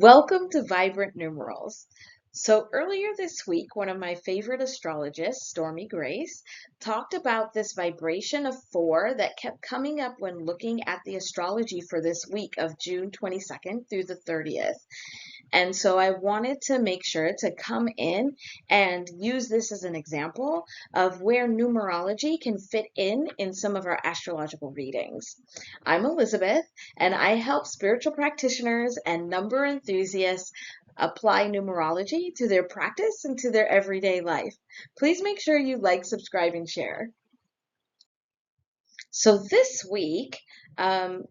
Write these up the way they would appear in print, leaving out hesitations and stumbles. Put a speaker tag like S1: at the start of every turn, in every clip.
S1: Welcome to Vibrant Numerals. So earlier this week, one of my favorite astrologists, Stormy Grace, talked about this vibration of 4 that kept coming up when looking at the astrology for this week of June 22nd through the 30th. And so I wanted to make sure to come in and use this as an example of where numerology can fit in some of our astrological readings. I'm Elizabeth, and I help spiritual practitioners and number enthusiasts apply numerology to their practice and to their everyday life. Please make sure you like, subscribe, and share. So this week,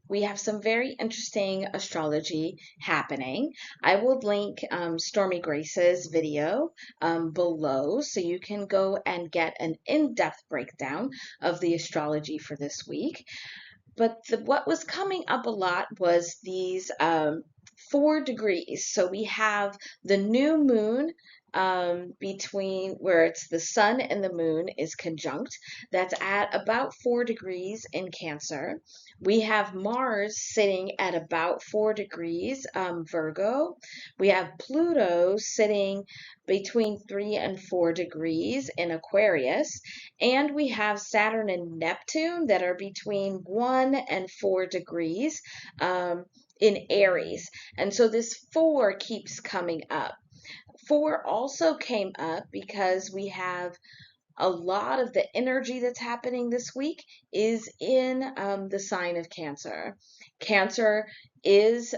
S1: we have some very interesting astrology happening. I will link Stormy Grace's video below so you can go and get an in-depth breakdown of the astrology for this week. But what was coming up a lot was these 4 degrees. So we have the new moon between where it's the sun and the moon is conjunct. That's at about 4 degrees in Cancer. We have Mars sitting at about 4 degrees Virgo. We have Pluto sitting between 3 and 4 degrees in Aquarius. And we have Saturn and Neptune that are between 1 and 4 degrees in Aries. And so this 4 keeps coming up. 4 also came up because we have a lot of the energy that's happening this week is in the sign of Cancer. Cancer is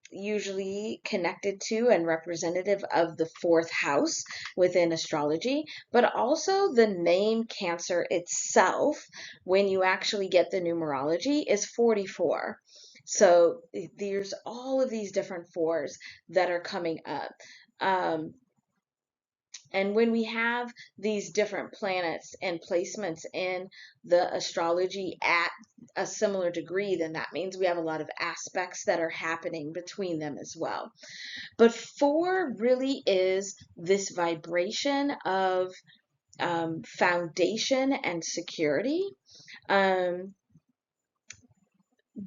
S1: usually connected to and representative of the 4th house within astrology, but also the name Cancer itself, when you actually get the numerology, is 44. So there's all of these different 4s that are coming up. And when we have these different planets and placements in the astrology at a similar degree, then that means we have a lot of aspects that are happening between them as well. But 4 really is this vibration of foundation and security.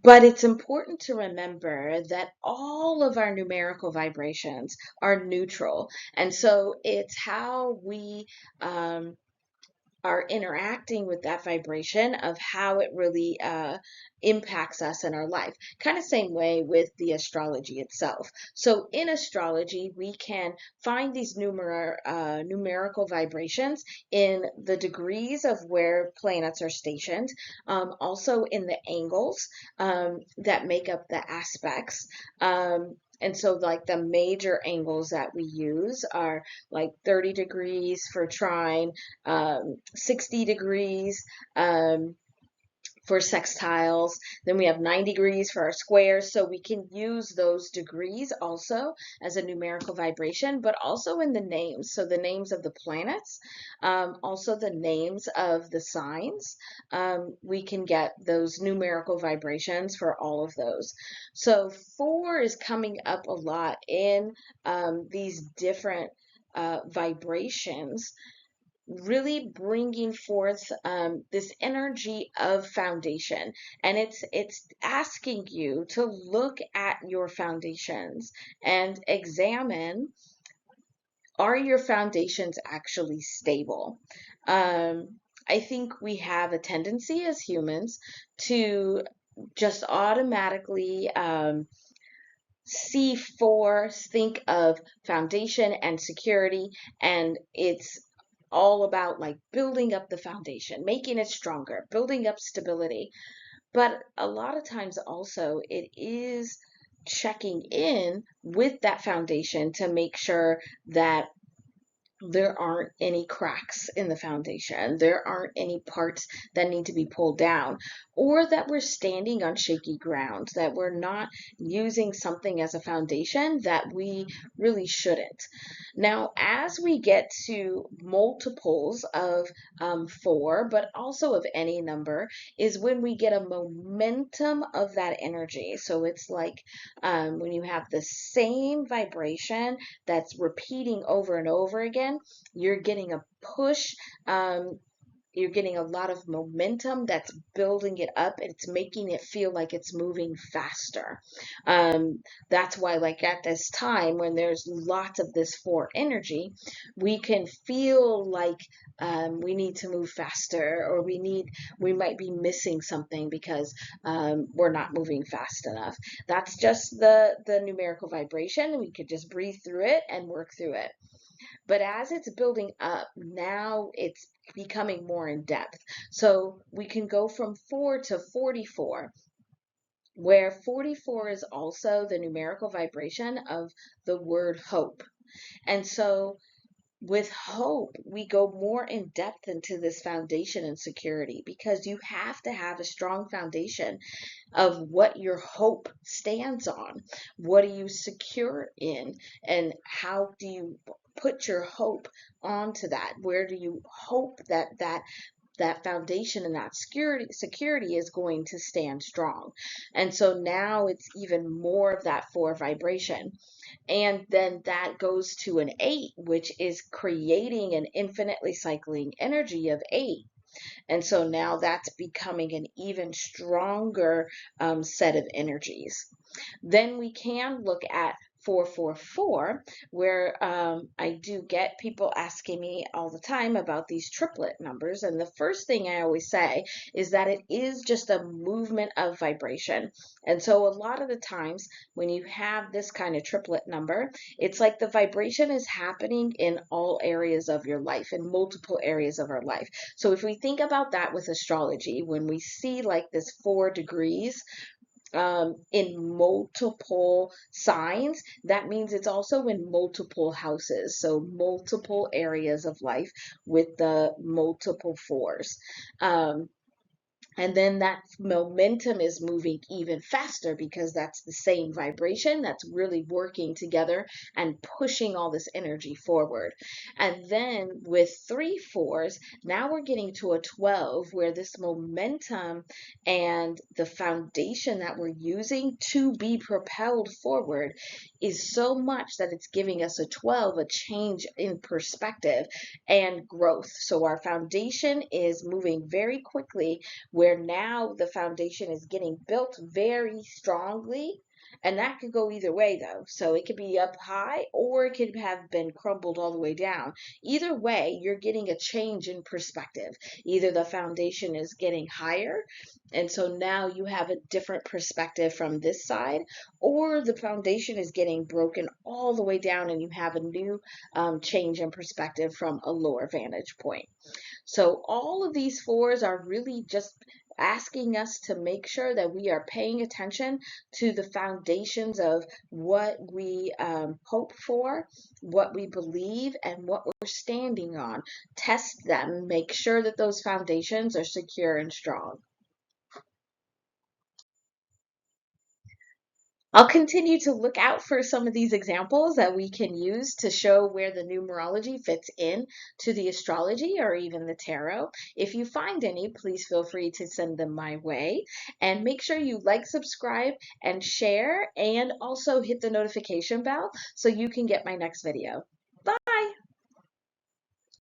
S1: But it's important to remember that all of our numerical vibrations are neutral. And so it's how we are interacting with that vibration of how it really impacts us in our life. Kind of same way with the astrology itself. So in astrology, we can find these numerical vibrations in the degrees of where planets are stationed, also in the angles that make up the aspects. And so like the major angles that we use are like 30 degrees for trine, 60 degrees for sextiles. Then we have 90 degrees for our squares. So we can use those degrees also as a numerical vibration, but also in the names. So the names of the planets, also the names of the signs. We can get those numerical vibrations for all of those. So 4 is coming up a lot in these different vibrations, really bringing forth this energy of foundation. And it's asking you to look at your foundations and examine, are your foundations actually stable? I think we have a tendency as humans to just automatically see 4, think of foundation and security, and it's all about like building up the foundation, making it stronger, building up stability. But a lot of times also it is checking in with that foundation to make sure that there aren't any cracks in the foundation, there aren't any parts that need to be pulled down, or that we're standing on shaky ground, that we're not using something as a foundation that we really shouldn't. Now, as we get to multiples of 4, but also of any number, is when we get a momentum of that energy. So it's like when you have the same vibration that's repeating over and over again, you're getting a push you're getting a lot of momentum that's building it up. It's making it feel like it's moving faster. That's why, like at this time, when there's lots of this four energy, we can feel like we need to move faster, or we might be missing something because we're not moving fast enough. That's just the numerical vibration. We could just breathe through it and work through it. But as it's building up, now it's becoming more in depth. So we can go from 4 to 44, where 44 is also the numerical vibration of the word hope. And so with hope, we go more in depth into this foundation and security, because you have to have a strong foundation of what your hope stands on. What are you secure in? And how do you put your hope onto that? Where do you hope that foundation and that security is going to stand strong? And so now it's even more of that four vibration. And then that goes to an eight, which is creating an infinitely cycling energy of eight. And so now that's becoming an even stronger set of energies. Then we can look at 444, where I do get people asking me all the time about these triplet numbers. And the first thing I always say is that it is just a movement of vibration. And so a lot of the times when you have this kind of triplet number, it's like the vibration is happening in all areas of your life, in multiple areas of our life. So if we think about that with astrology, when we see like this 4 degrees in multiple signs, that means it's also in multiple houses, so multiple areas of life with the multiple fours. And then that momentum is moving even faster, because that's the same vibration that's really working together and pushing all this energy forward. And then with 3 4s, now we're getting to a 12, where this momentum and the foundation that we're using to be propelled forward is so much that it's giving us a 12, a change in perspective and growth. So our foundation is moving very quickly, where now the foundation is getting built very strongly. And that could go either way, though. So it could be up high, or it could have been crumbled all the way down. Either way, you're getting a change in perspective. Either the foundation is getting higher, and so now you have a different perspective from this side, or the foundation is getting broken all the way down, and you have a new change in perspective from a lower vantage point. So all of these fours are really just asking us to make sure that we are paying attention to the foundations of what we hope for, what we believe, and what we're standing on. Test them, make sure that those foundations are secure and strong. I'll continue to look out for some of these examples that we can use to show where the numerology fits in to the astrology or even the tarot. If you find any, please feel free to send them my way. And make sure you like, subscribe, and share, and also hit the notification bell so you can get my next video.